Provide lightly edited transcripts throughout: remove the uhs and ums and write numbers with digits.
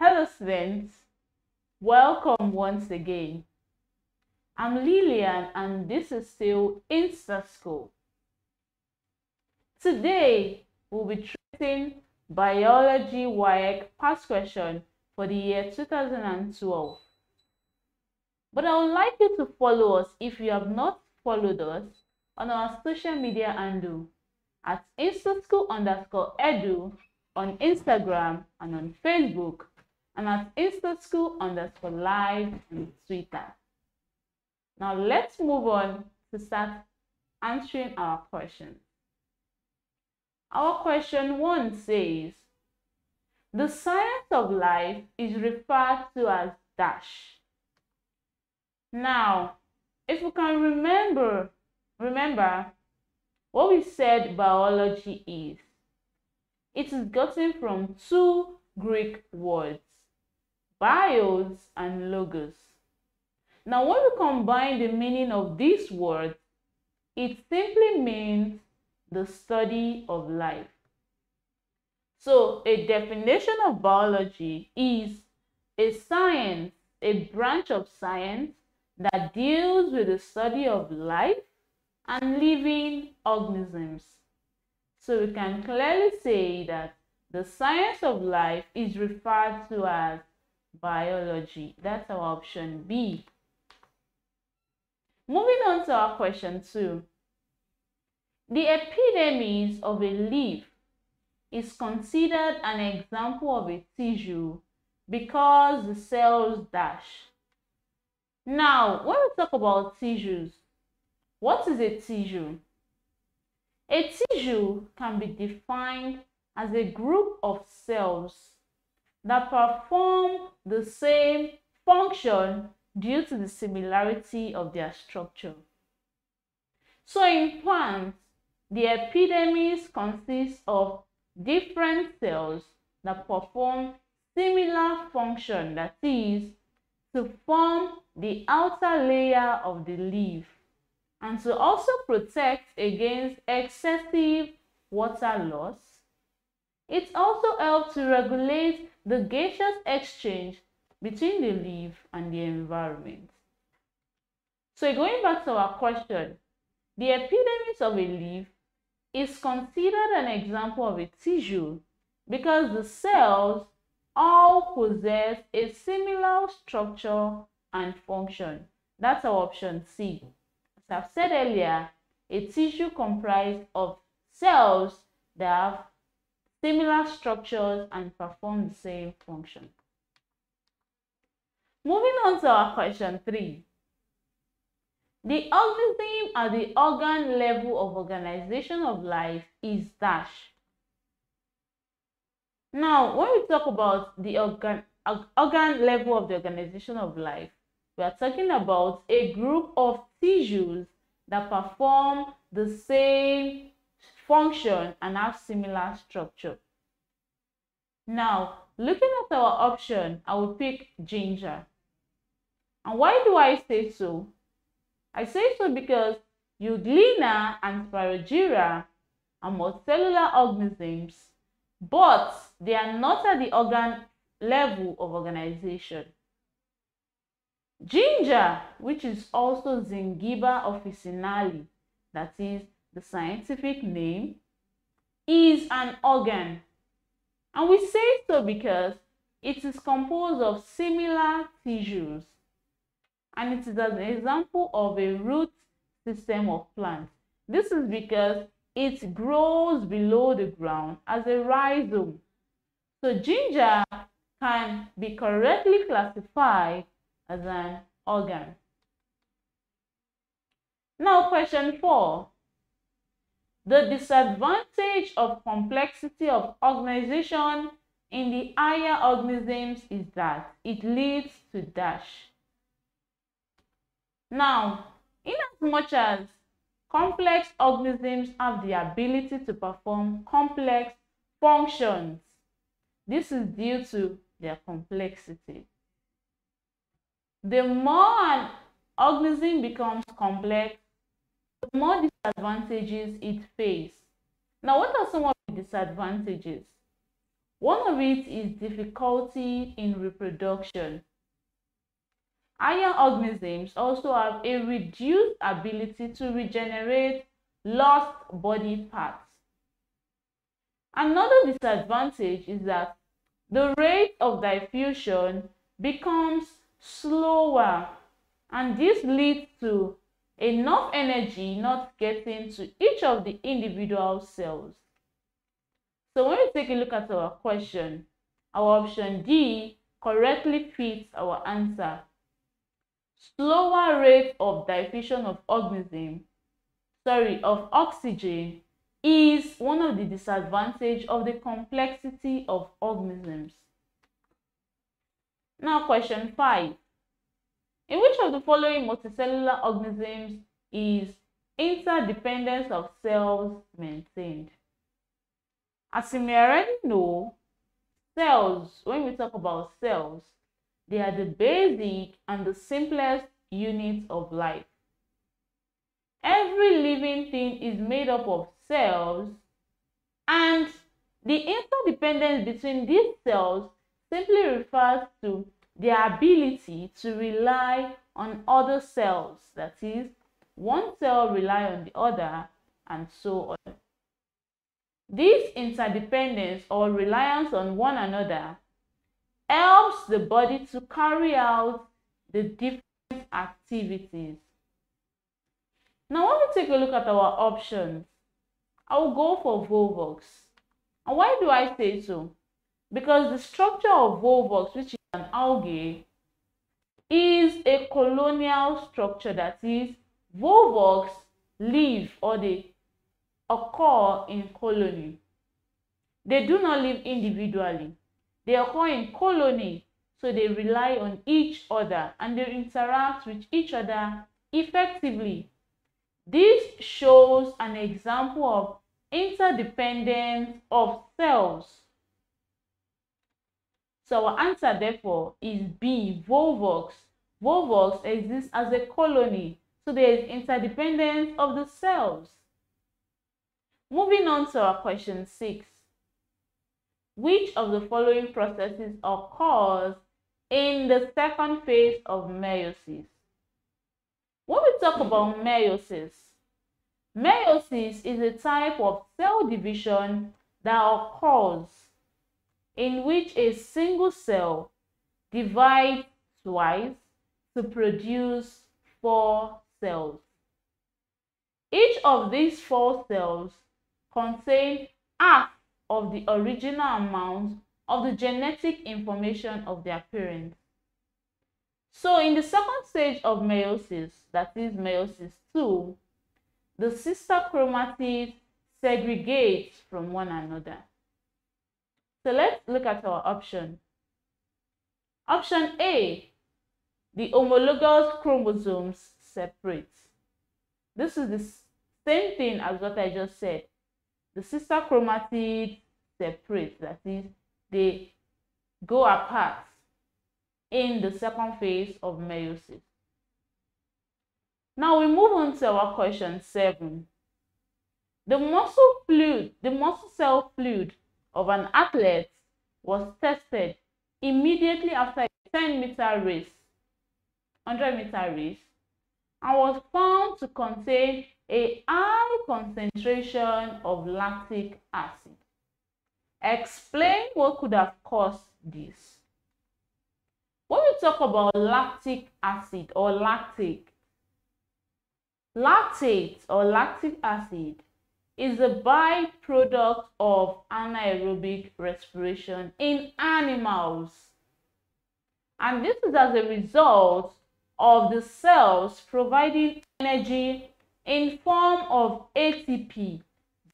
Hello students, welcome once again. I'm Lillian and this is still Insta School. Today we'll be treating Biology Waec past question for the year 2012. But I would like you to follow us if you have not followed us on our social media handle at instaschool_edu on Instagram and on Facebook, and at instaschool_live on Twitter. Now let's move on to start answering our questions. Our question 1 says, the science of life is referred to as dash. Now, if you can remember what we said biology is. It is gotten from two Greek words, bios and logos. Now, when we combine the meaning of these words, it simply means the study of life. So, a definition of biology is a science, a branch of science that deals with the study of life and living organisms. So we can clearly say that the science of life is referred to as biology. That's our option B. Moving on to our question 2. The epidermis of a leaf is considered an example of a tissue because the cells dash. Now, when we talk about tissues, what is a tissue? A tissue can be defined as a group of cells that perform the same function due to the similarity of their structure. So in plants, the epidermis consists of different cells that perform similar function, that is, to form the outer layer of the leaf and to also protect against excessive water loss. It also helps to regulate the gaseous exchange between the leaf and the environment. So going back to our question, the epidermis of a leaf is considered an example of a tissue because the cells all possess a similar structure and function. That's our option C. As I've said earlier, a tissue comprised of cells that have similar structures and perform the same function. Moving on to our question 3. The organism at the organ level of organization of life is dash. Now, when we talk about the organ level of the organization of life, we are talking about a group of tissues that perform the same function and have similar structure. Now, looking at our option, I will pick ginger. And why do I say so? I say so because Euglena and Spirogyra are multicellular organisms, but they are not at the organ level of organization. Ginger, which is also Zingiber officinale, that is the scientific name, is an organ. And we say so because it is composed of similar tissues. And it is an example of a root system of plants. This is because it grows below the ground as a rhizome. So ginger can be correctly classified as an organ. Now question 4. The disadvantage of complexity of organization in the higher organisms is that it leads to dash. Now, inasmuch as complex organisms have the ability to perform complex functions, this is due to their complexity. The more an organism becomes complex, the more disadvantages it faces. Now, what are some of the disadvantages? One of it is difficulty in reproduction. Higher organisms also have a reduced ability to regenerate lost body parts. Another disadvantage is that the rate of diffusion becomes slower, and this leads to enough energy not getting to each of the individual cells. So when we take a look at our question, our option D correctly fits our answer. Slower rate of diffusion of oxygen is one of the disadvantages of the complexity of organisms. Now question 5. In which of the following multicellular organisms is interdependence of cells maintained? As you may already know, cells, when we talk about cells, they are the basic and the simplest units of life. Every living thing is made up of cells, and the interdependence between these cells simply refers to their ability to rely on other cells. That is, one cell rely on the other, and so on. This interdependence or reliance on one another helps the body to carry out the different activities. Now, when we take a look at our options, I will go for Volvox. And why do I say so? Because the structure of Volvox, which is an algae, is a colonial structure. That is, Volvox live or they occur in colony. They do not live individually. They occur in colony, so they rely on each other and they interact with each other effectively. This shows an example of interdependence of cells. So our answer therefore is B, Volvox. Volvox exists as a colony, so there is interdependence of the cells. Moving on to our question 6. Which of the following processes occurs in the second phase of meiosis? When we talk about meiosis, meiosis is a type of cell division that occurs in which a single cell divides twice to produce 4 cells. Each of these 4 cells contain half of the original amount of the genetic information of their parents. So in the second stage of meiosis, that is meiosis 2, the sister chromatids segregate from one another. So let's look at our option. Option A, the homologous chromosomes separate. This is the same thing as what I just said. The sister chromatids separate, that is, they go apart in the second phase of meiosis. Now we move on to our question 7. The muscle cell fluid of an athlete was tested immediately after a 10-meter race, 100-meter race, and was found to contain a high concentration of lactic acid. Explain what could have caused this. When we talk about lactic acid or lactate or lactic acid is a byproduct of anaerobic respiration in animals. And this is as a result of the cells providing energy in form of ATP,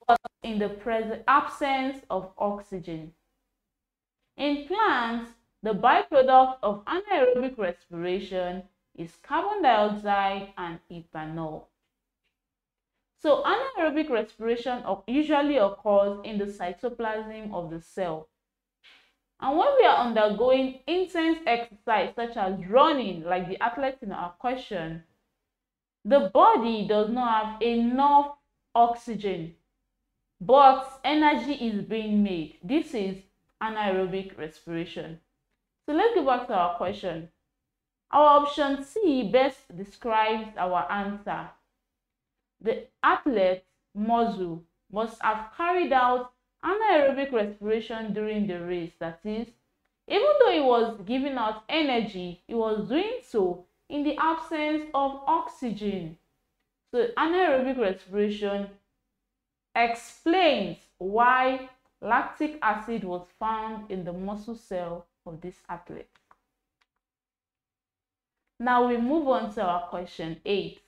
but in the absence of oxygen. In plants, the byproduct of anaerobic respiration is carbon dioxide and ethanol. So anaerobic respiration usually occurs in the cytoplasm of the cell. And when we are undergoing intense exercise such as running, like the athlete in our question, the body does not have enough oxygen, but energy is being made. This is anaerobic respiration. So let's go back to our question. Our option C best describes our answer. The athlete's muscle must have carried out anaerobic respiration during the race. That is, even though he was giving out energy, he was doing so in the absence of oxygen. So anaerobic respiration explains why lactic acid was found in the muscle cell of this athlete. Now we move on to our question 8.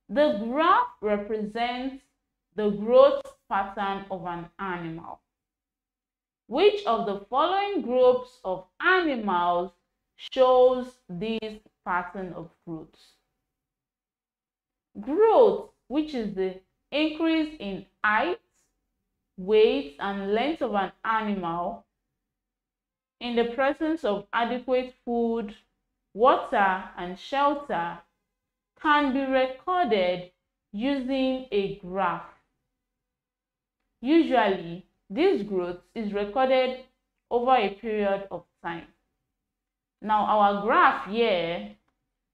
The graph represents the growth pattern of an animal. Which of the following groups of animals shows this pattern of growth? Growth, which is the increase in height, weight, and length of an animal in the presence of adequate food, water, and shelter, can be recorded using a graph. Usually, this growth is recorded over a period of time. Now, our graph here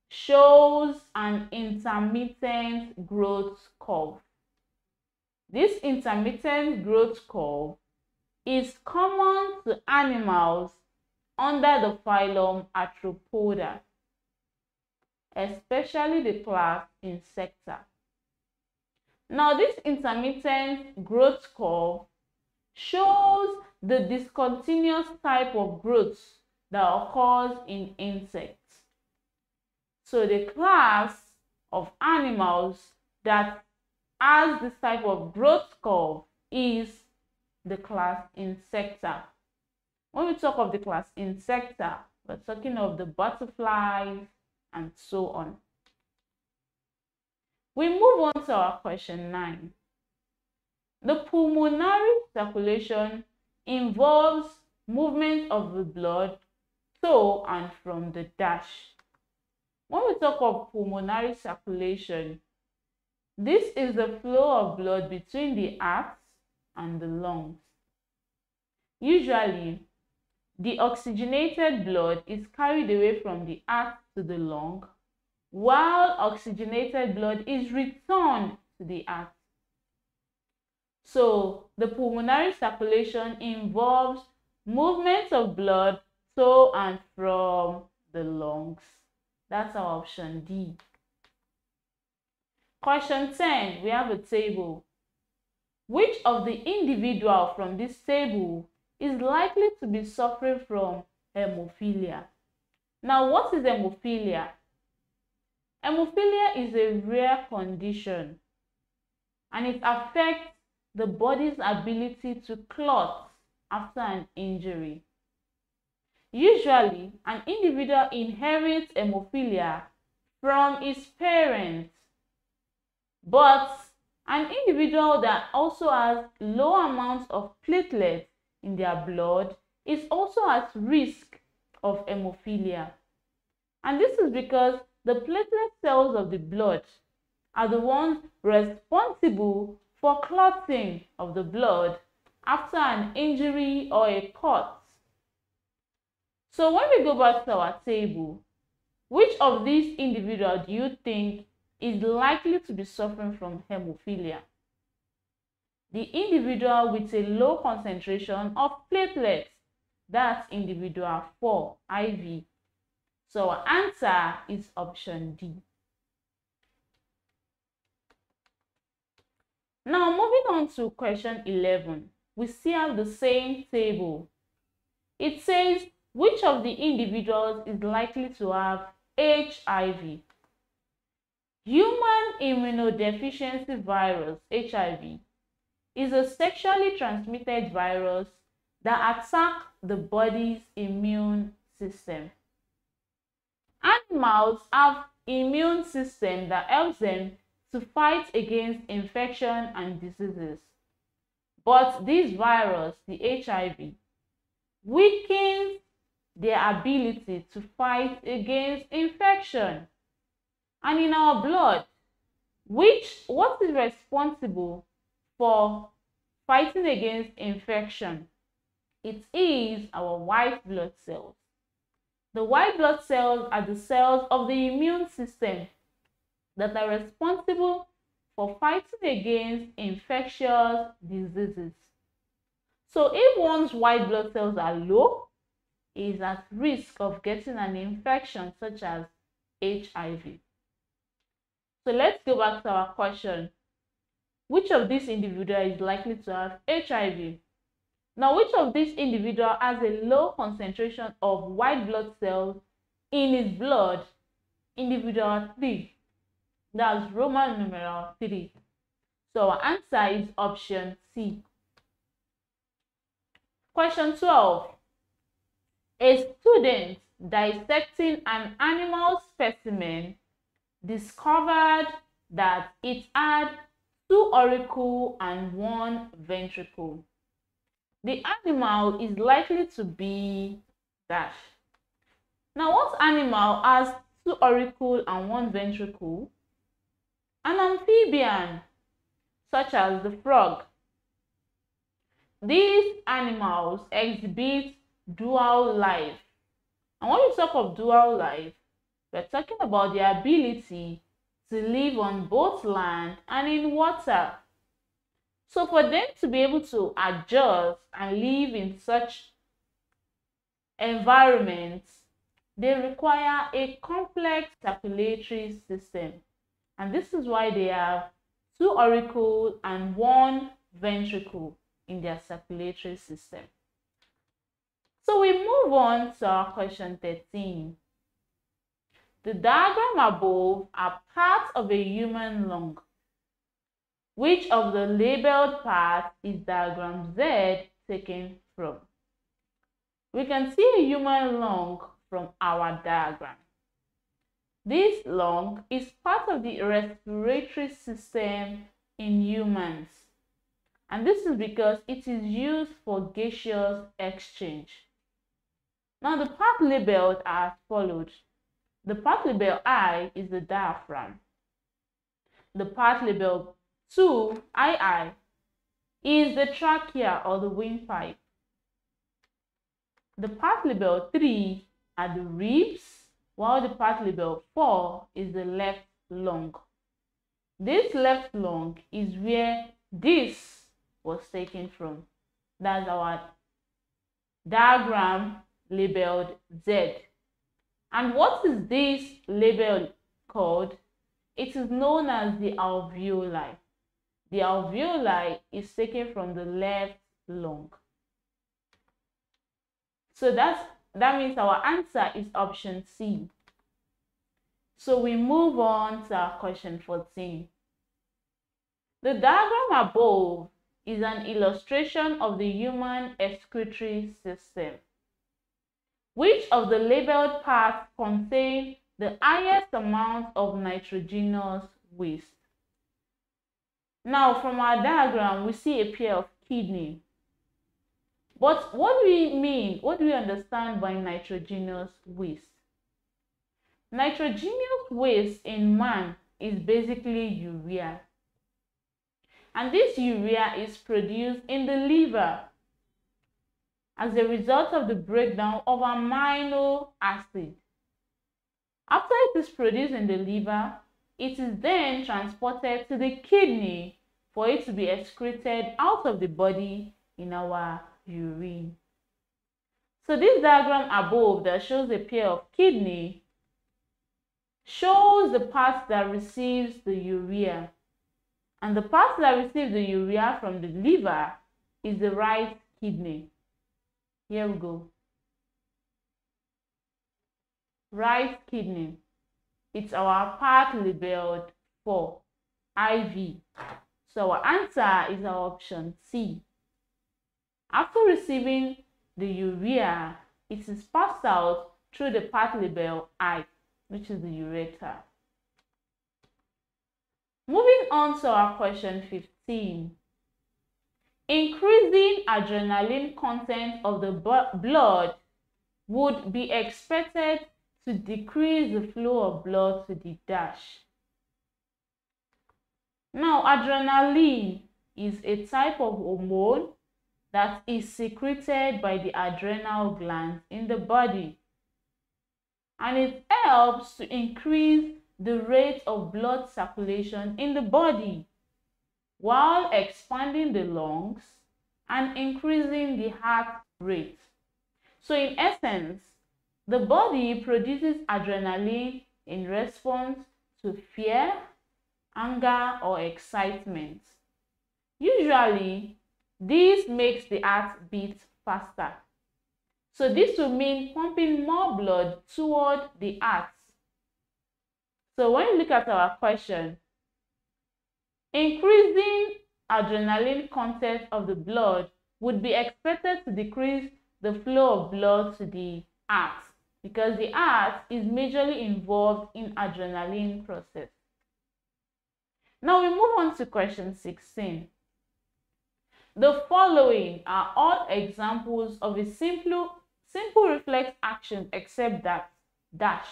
shows an intermittent growth curve. This intermittent growth curve is common to animals under the phylum Arthropoda, especially the class Insecta. Now, this intermittent growth curve shows the discontinuous type of growth that occurs in insects. So the class of animals that has this type of growth curve is the class Insecta. When we talk of the class Insecta, we're talking of the butterflies and so on. We move on to our question 9. The pulmonary circulation involves movement of the blood to and from the dash. When we talk of pulmonary circulation, this is the flow of blood between the heart and the lungs. Usually, the oxygenated blood is carried away from the heart to the lung, while oxygenated blood is returned to the heart. So, the pulmonary circulation involves movement of blood to and from the lungs. That's our option D. Question 10, we have a table. Which of the individual from this table is likely to be suffering from hemophilia? Now, what is hemophilia? Hemophilia is a rare condition and it affects the body's ability to clot after an injury. Usually, an individual inherits hemophilia from his parents, but an individual that also has low amounts of platelets in their blood is also at risk of hemophilia. And this is because the platelet cells of the blood are the ones responsible for clotting of the blood after an injury or a cut. So when we go back to our table, which of these individuals do you think is likely to be suffering from hemophilia? The individual with a low concentration of platelets, that's individual 4, IV. So our answer is option D. Now moving on to question 11, we still have the same table. It says, which of the individuals is likely to have HIV? Human immunodeficiency virus, HIV, is a sexually transmitted virus that attacks the body's immune system. Animals have immune system that helps them to fight against infection and diseases. But this virus, the HIV, weakens their ability to fight against infection. And in our blood, what is responsible for fighting against infection? It is our white blood cells. The white blood cells are the cells of the immune system that are responsible for fighting against infectious diseases. So if one's white blood cells are low, he is at risk of getting an infection such as HIV. So let's go back to our question. Which of these individuals is likely to have HIV? Now, which of these individuals has a low concentration of white blood cells in his blood? Individual 3. That's Roman numeral 3. So our answer is option C. Question 12. A student dissecting an animal specimen discovered that it had 2 auricles and 1 ventricle. The animal is likely to be dash. Now, what animal has 2 auricles and 1 ventricle? An amphibian, such as the frog. These animals exhibit dual life. And when we talk of dual life, we're talking about the ability to live on both land and in water. So for them to be able to adjust and live in such environments, they require a complex circulatory system. And this is why they have 2 auricles and 1 ventricle in their circulatory system. So we move on to our question 13. The diagram above are parts of a human lung. Which of the labeled parts is diagram Z taken from? We can see a human lung from our diagram. This lung is part of the respiratory system in humans. And this is because it is used for gaseous exchange. Now the part labeled are as follows. The part labeled I is the diaphragm. The part labeled 2, II, is the trachea or the windpipe. The part labeled 3 are the ribs, while the part labeled 4 is the left lung. This left lung is where this was taken from. That's our diagram labeled Z. And what is this label called? It is known as the alveoli. The alveoli is taken from the left lung. So that means our answer is option C. So we move on to our question 14. The diagram above is an illustration of the human excretory system. Which of the labeled parts contain the highest amount of nitrogenous waste? Now, from our diagram, we see a pair of kidney. But what do we mean? What do we understand by nitrogenous waste? Nitrogenous waste in man is basically urea. And this urea is produced in the liver as a result of the breakdown of amino acid. After it is produced in the liver, it is then transported to the kidney for it to be excreted out of the body in our urine. So this diagram above that shows a pair of kidney shows the part that receives the urea. And the part that receives the urea from the liver is the right kidney. Here we go. Right kidney. It's our part labeled 4, IV. So our answer is our option C. After receiving the urea, it is passed out through the part labeled I, which is the ureter. Moving on to our question 15. Increasing adrenaline content of the blood would be expected to decrease the flow of blood to the dash. Now, adrenaline is a type of hormone that is secreted by the adrenal glands in the body, and it helps to increase the rate of blood circulation in the body while expanding the lungs and increasing the heart rate. So in essence, the body produces adrenaline in response to fear, anger, or excitement. Usually, this makes the heart beat faster. So this will mean pumping more blood toward the heart. So when you look at our question, increasing adrenaline content of the blood would be expected to decrease the flow of blood to the heart, because the heart is majorly involved in adrenaline process. Now we move on to question 16. The following are all examples of a simple reflex action except that dash.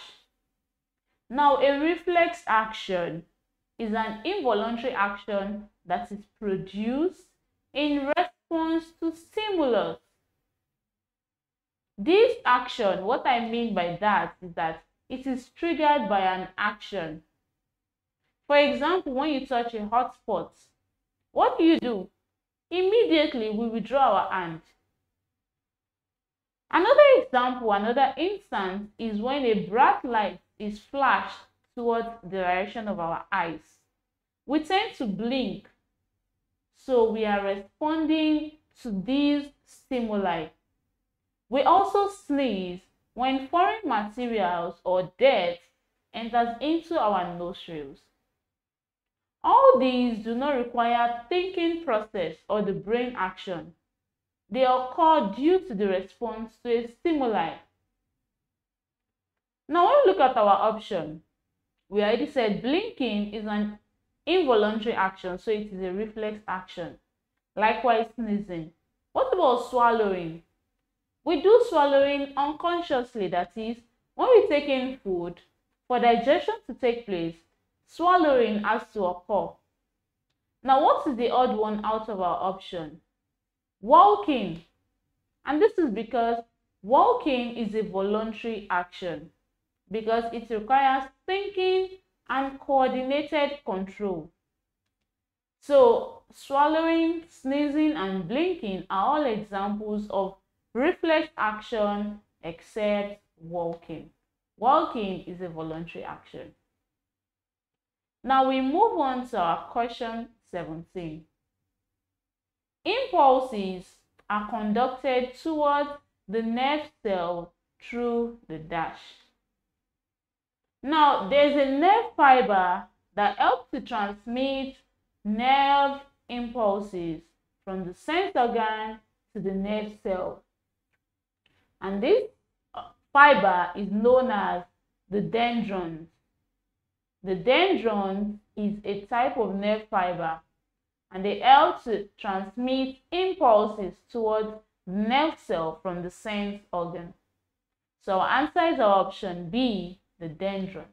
Now a reflex action is an involuntary action that is produced in response to stimulus. This action, what I mean by that is that it is triggered by an action. For example, when you touch a hot spot, what do? Immediately we withdraw our hand. Another example, another instance is when a bright light is flashed towards the direction of our eyes. We tend to blink, so we are responding to these stimuli. We also sneeze when foreign materials or dirt enters into our nostrils. All these do not require thinking process or the brain action. They occur due to the response to a stimuli. Now when we look at our option, we already said blinking is an involuntary action, so it is a reflex action. Likewise, sneezing. What about swallowing? We do swallowing unconsciously, that is, when we take in food, for digestion to take place, swallowing has to occur. Now, what is the odd one out of our option? Walking. And this is because walking is a voluntary action, because it requires thinking and coordinated control. So, swallowing, sneezing, and blinking are all examples of reflex action except walking. Walking is a voluntary action. Now we move on to our question 17. Impulses are conducted towards the nerve cell through the dash. Now there's a nerve fiber that helps to transmit nerve impulses from the sense organ to the nerve cell. And this fiber is known as the dendron. The dendron is a type of nerve fiber, and they help to transmit impulses towards the nerve cell from the sense organ. So our answer is our option B, the dendron.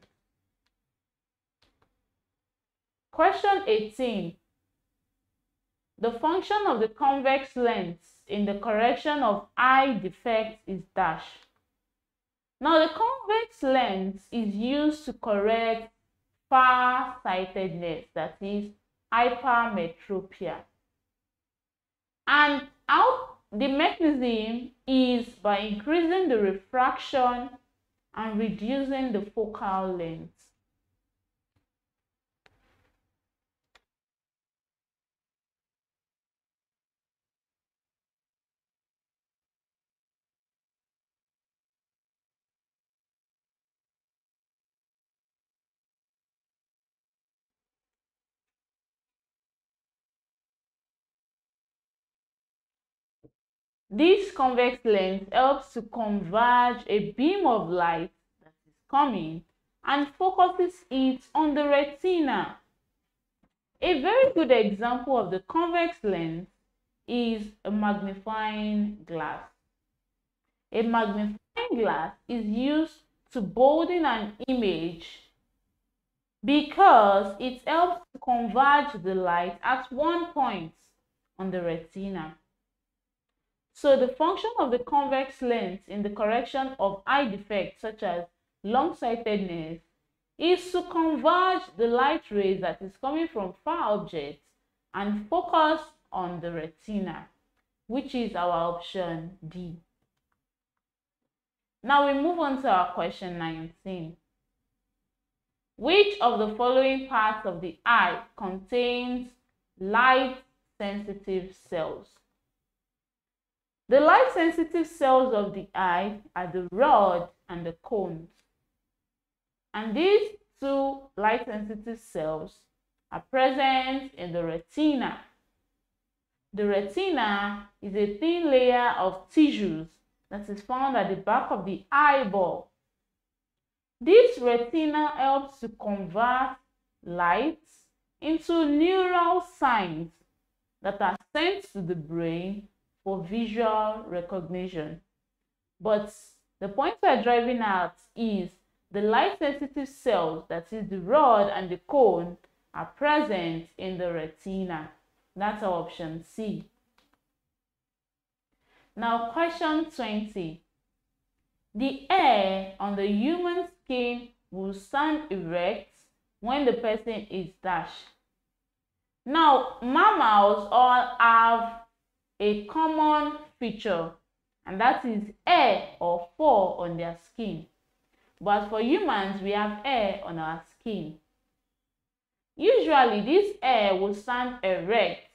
Question 18. The function of the convex lens in the correction of eye defects is dash. Now the convex lens is used to correct far-sightedness, that is hypermetropia. And how the mechanism is by increasing the refraction and reducing the focal length. This convex lens helps to converge a beam of light that is coming and focuses it on the retina. A very good example of the convex lens is a magnifying glass. A magnifying glass is used to bolden an image because it helps to converge the light at one point on the retina. So the function of the convex lens in the correction of eye defects such as long-sightedness is to converge the light rays that is coming from far objects and focus on the retina, which is our option D. Now we move on to our question 19. Which of the following parts of the eye contains light-sensitive cells? The light-sensitive cells of the eye are the rod and the cones. And these two light-sensitive cells are present in the retina. The retina is a thin layer of tissues that is found at the back of the eyeball. This retina helps to convert light into neural signs that are sent to the brain for visual recognition. But the point we're driving at is the light-sensitive cells, that is the rod and the cone, are present in the retina. That's our option C. Now question 20. The hair on the human skin will stand erect when the person is dashed. Now, mammals all have a common feature, and that is hair or fur on their skin. But for humans, we have hair on our skin. Usually, this hair will stand erect,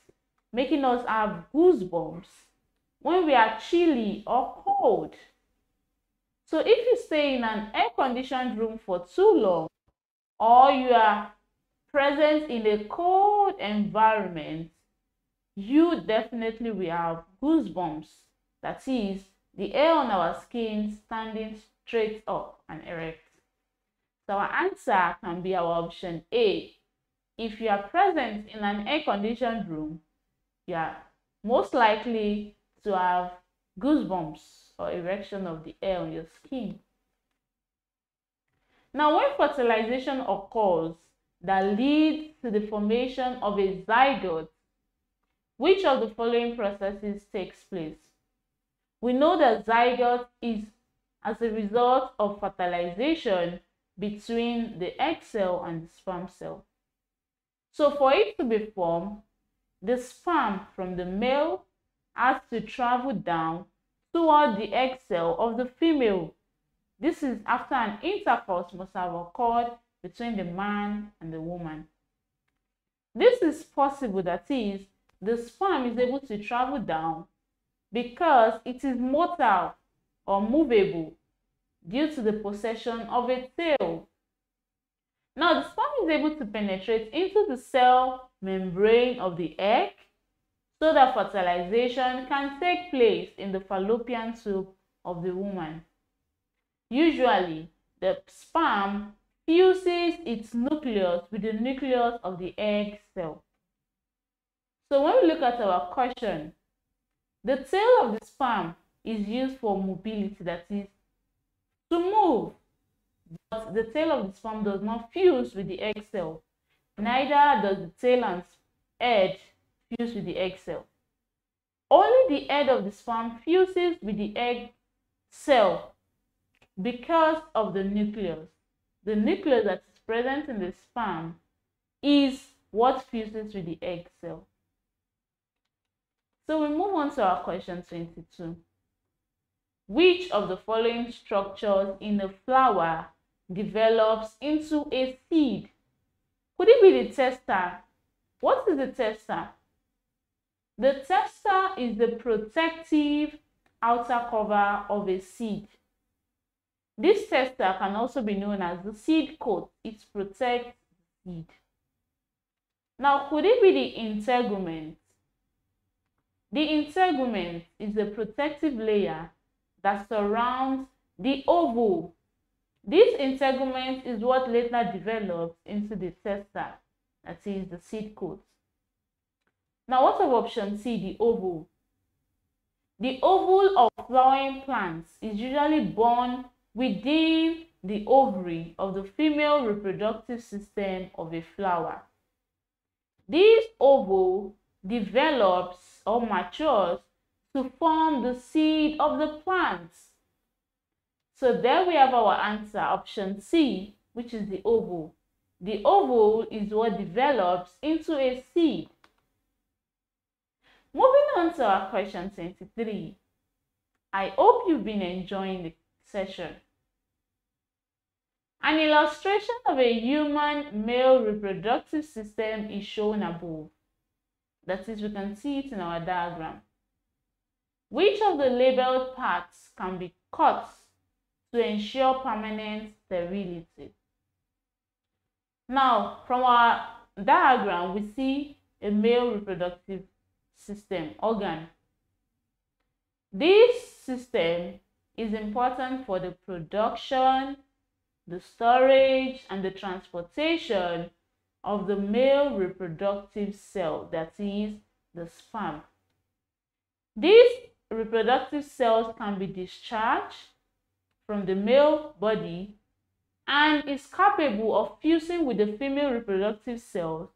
making us have goosebumps when we are chilly or cold. So if you stay in an air-conditioned room for too long, or you are present in a cold environment, you definitely will have goosebumps. That is, the hair on our skin standing straight up and erect. So our answer can be our option A. If you are present in an air-conditioned room, you are most likely to have goosebumps or erection of the hair on your skin. Now, when fertilization occurs that leads to the formation of a zygote, which of the following processes takes place? We know that zygote is as a result of fertilization between the egg cell and the sperm cell. So for it to be formed, the sperm from the male has to travel down toward the egg cell of the female. This is after an intercourse must have occurred between the man and the woman. This is possible, that is, the sperm is able to travel down because it is motile or movable due to the possession of a tail. Now, the sperm is able to penetrate into the cell membrane of the egg so that fertilization can take place in the fallopian tube of the woman. Usually, the sperm fuses its nucleus with the nucleus of the egg cell. So when we look at our question, the tail of the sperm is used for mobility, that is, to move. But the tail of the sperm does not fuse with the egg cell. Neither does the tail and head fuse with the egg cell. Only the head of the sperm fuses with the egg cell because of the nucleus. The nucleus that is present in the sperm is what fuses with the egg cell. So we move on to our question 22. Which of the following structures in a flower develops into a seed? Could it be the testa? What is the testa? The testa is the protective outer cover of a seed. This testa can also be known as the seed coat. It protects the seed. Now, could it be the integument? The integument is the protective layer that surrounds the ovule. This integument is what later develops into the testa, that is the seed coat. Now, what of option C, the ovule? The ovule of flowering plants is usually born within the ovary of the female reproductive system of a flower. This ovule develops or matures to form the seed of the plant. So there we have our answer, option C, which is the ovule. The ovule is what develops into a seed. Moving on to our question 23. I hope you've been enjoying the session. An illustration of a human male reproductive system is shown above. That is, we can see it in our diagram. Which of the labeled parts can be cut to ensure permanent sterility? Now, from our diagram, we see a male reproductive system, organ. This system is important for the production, the storage, and the transportation of the male reproductive cell, that is, the sperm. These reproductive cells can be discharged from the male body and is capable of fusing with the female reproductive cells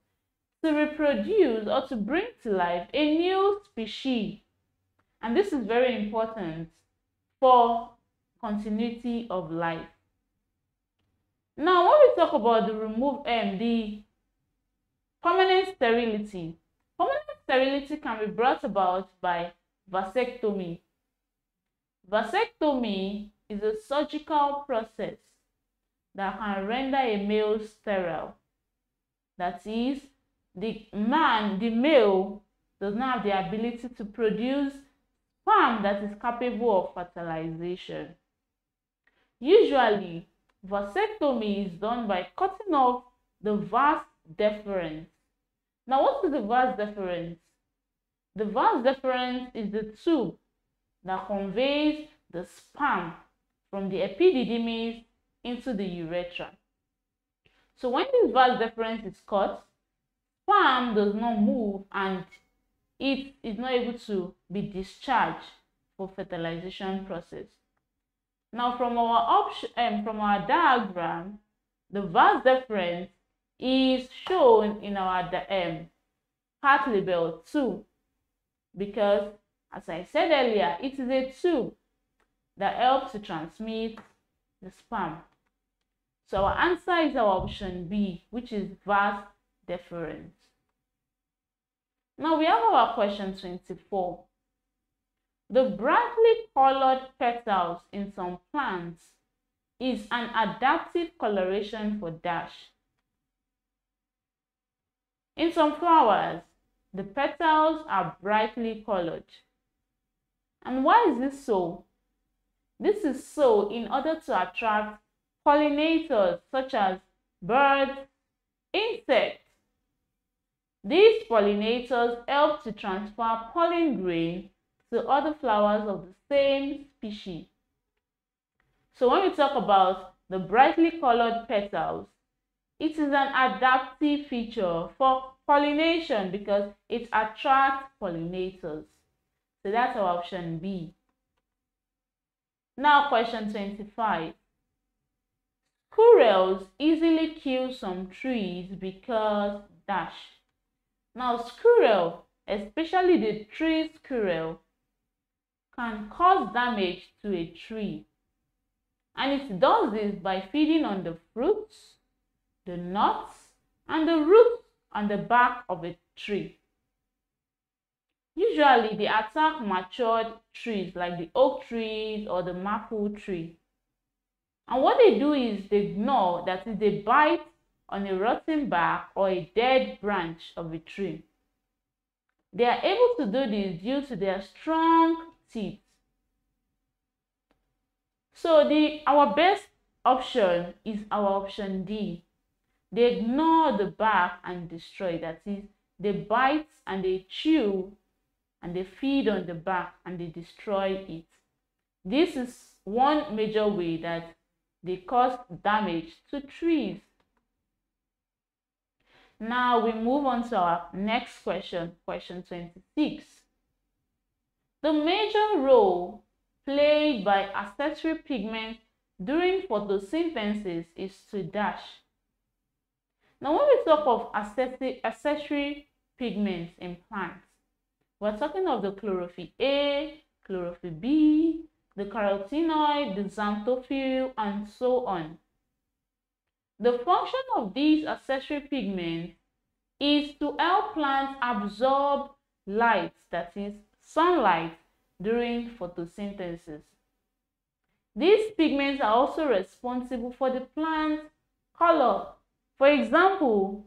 to reproduce or to bring to life a new species. And this is very important for continuity of life. Now, when we talk about the permanent sterility can be brought about by vasectomy. Vasectomy is a surgical process that can render a male sterile. That is, the male does not have the ability to produce sperm that is capable of fertilization. Usually, vasectomy is done by cutting off the vas deferens. Now, what is the vas deferens? The vas deferens is the tube that conveys the sperm from the epididymis into the urethra. So when this vas deferens is cut, sperm does not move and it is not able to be discharged for fertilization process. Now, from our diagram, the vas deferens is shown in our part label 2, because, as I said earlier, it is a tube that helps to transmit the sperm. So our answer is our option B, which is vas deferens. Now we have our question 24. The brightly colored petals in some plants is an adaptive coloration for dash. In some flowers, the petals are brightly colored. And why is this so? This is so in order to attract pollinators such as birds, insects. These pollinators help to transfer pollen grain to other flowers of the same species. So when we talk about the brightly colored petals, it is an adaptive feature for pollination because it attracts pollinators. So that's our option B. Now question 25. Squirrels easily kill some trees because dash. Now squirrel, especially the tree squirrel, can cause damage to a tree. And it does this by feeding on the fruits, the nuts, and the roots on the back of a tree. Usually they attack matured trees like the oak trees or the maple tree. And what they do is they gnaw, that is, they bite on a rotten bark or a dead branch of a tree. They are able to do this due to their strong teeth. So our best option is our option D. They gnaw the bark and destroy. That is, they bite and they chew and they feed on the bark and they destroy it. This is one major way that they cause damage to trees. Now we move on to our next question, question 26. The major role played by accessory pigments during photosynthesis is to dash. Now when we talk of accessory pigments in plants, We're talking of the chlorophyll A, chlorophyll B, the carotenoid, the xanthophyll, and so on. The function of these accessory pigments is to help plants absorb light, that is, sunlight, during photosynthesis. These pigments are also responsible for the plant's color. For example,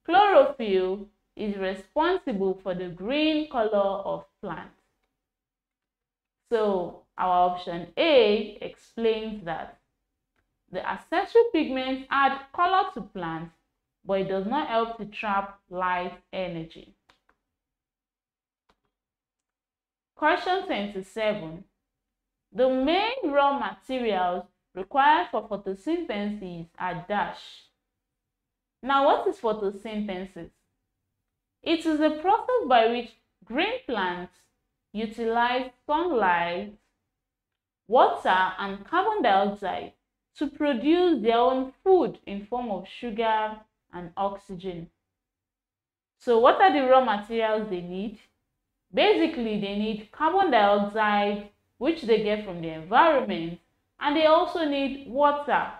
chlorophyll is responsible for the green color of plants. So our option A explains that the accessory pigments add color to plants, but it does not help to trap light energy. Question 27. The main raw materials required for photosynthesis are dash. Now, what is photosynthesis? It is a process by which green plants utilize sunlight, water, and carbon dioxide to produce their own food in form of sugar and oxygen. So what are the raw materials they need? Basically, they need carbon dioxide, which they get from the environment, and they also need water.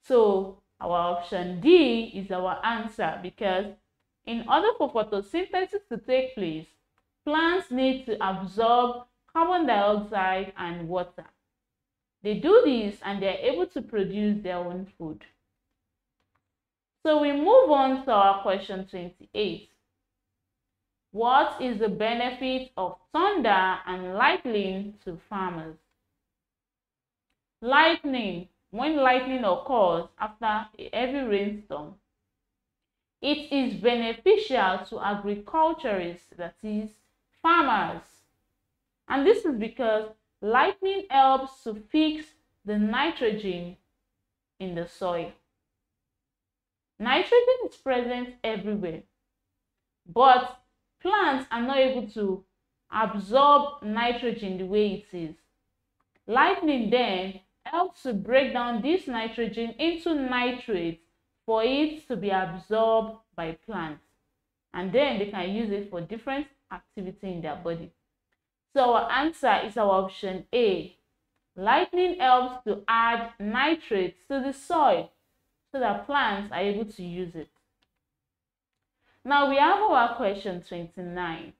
So our option D is our answer, because in order for photosynthesis to take place, plants need to absorb carbon dioxide and water. They do this and they are able to produce their own food. So we move on to our question 28. What is the benefit of thunder and lightning to farmers? Lightning, when lightning occurs after a heavy rainstorm, it is beneficial to agriculturists, that is, farmers. And this is because lightning helps to fix the nitrogen in the soil. Nitrogen is present everywhere, but plants are not able to absorb nitrogen the way it is. Lightning then helps to break down this nitrogen into nitrates for it to be absorbed by plants, and then they can use it for different activity in their body. So our answer is our option A. Lightning helps to add nitrates to the soil so that plants are able to use it. Now we have our question 29.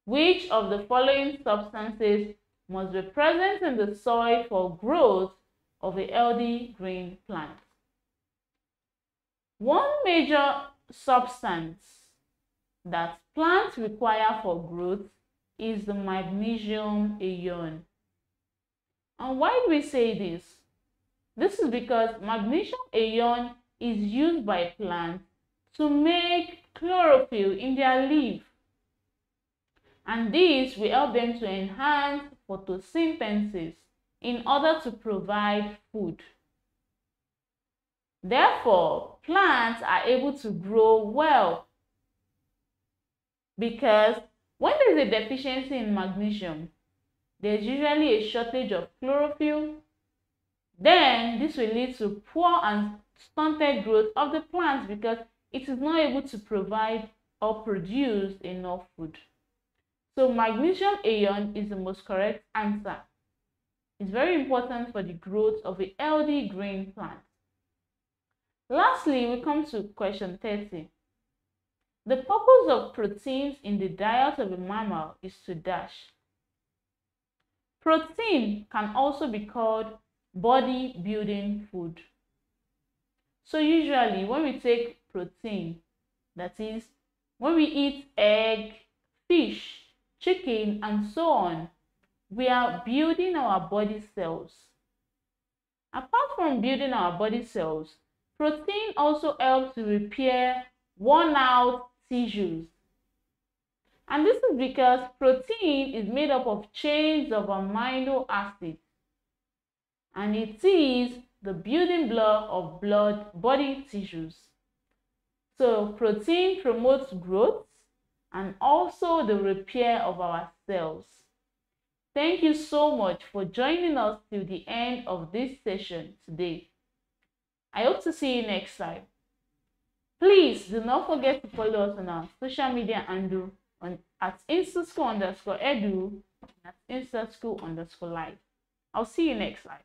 Which of the following substances must be present in the soil for growth of a healthy green plant? One major substance that plants require for growth is the magnesium ion. And why do we say this? This is because magnesium ion is used by plants to make chlorophyll in their leaf. And this will help them to enhance photosynthesis in order to provide food. Therefore, plants are able to grow well, because when there is a deficiency in magnesium, there is usually a shortage of chlorophyll. Then this will lead to poor and stunted growth of the plants because it is not able to provide or produce enough food. So magnesium ion is the most correct answer. It's very important for the growth of a healthy green plant. Lastly, we come to question 30. The purpose of proteins in the diet of a mammal is to dash. Protein can also be called body building food. So usually when we take protein, that is, when we eat egg, fish, chicken, and so on, we are building our body cells. Apart from building our body cells, protein also helps to repair worn out tissues. And this is because protein is made up of chains of amino acids, and it is the building block of body tissues. So protein promotes growth and also the repair of our cells. Thank you so much for joining us till the end of this session today. I hope to see you next time. Please do not forget to follow us on our social media handle at instaschool_edu and at instaschool_live. I'll see you next slide.